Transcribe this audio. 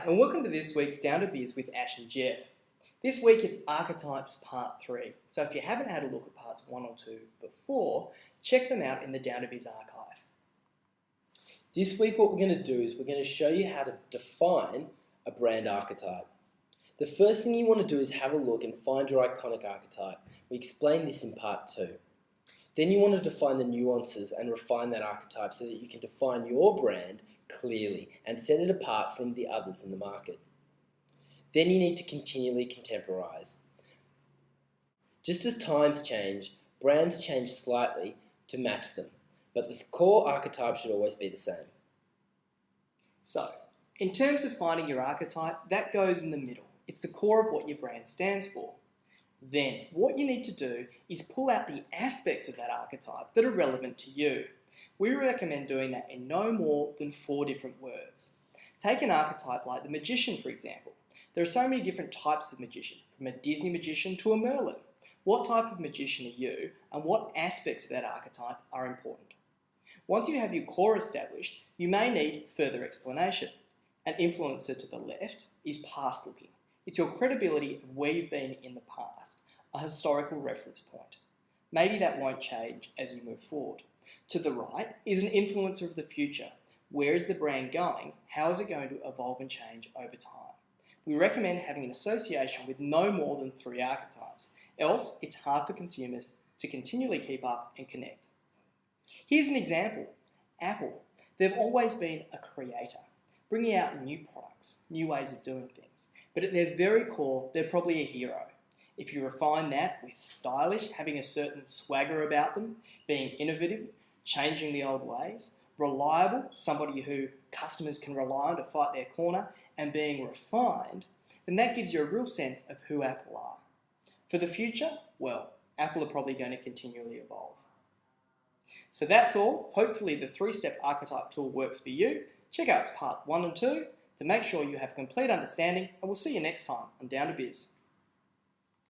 and welcome to this week's Down to Biz with Ash and Jeff. This week it's Archetypes Part 3, so if you haven't had a look at Parts 1 or 2 before, check them out in the Down to Biz archive. This week what we're going to do is we're going to show you how to define a brand archetype. The first thing you want to do is have a look and find your iconic archetype. We explained this in Part 2. Then you want to define the nuances and refine that archetype so that you can define your brand clearly and set it apart from the others in the market. Then you need to continually contemporize. Just as times change, brands change slightly to match them, but the core archetype should always be the same. So, in terms of finding your archetype, that goes in the middle. It's the core of what your brand stands for. Then, what you need to do is pull out the aspects of that archetype that are relevant to you. We recommend doing that in no more than 4 different words. Take an archetype like the magician, for example. There are so many different types of magician, from a Disney magician to a Merlin. What type of magician are you, and what aspects of that archetype are important? Once you have your core established, you may need further explanation. An influencer to the left is past looking. It's your credibility of where you've been in the past, a historical reference point. Maybe that won't change as you move forward. To the right is an influencer of the future. Where is the brand going? How is it going to evolve and change over time? We recommend having an association with no more than 3 archetypes, else it's hard for consumers to continually keep up and connect. Here's an example. Apple. They've always been a creator, bringing out new products, new ways of doing things. But at their very core, they're probably a hero. If you refine that with stylish, having a certain swagger about them, being innovative, changing the old ways, reliable, somebody who customers can rely on to fight their corner, and being refined, then that gives you a real sense of who Apple are. For the future, well, Apple are probably going to continually evolve. So that's all. Hopefully the 3-step archetype tool works for you. Check out Part 1 and 2 to make sure you have a complete understanding, and we'll see you next time on Down to Biz.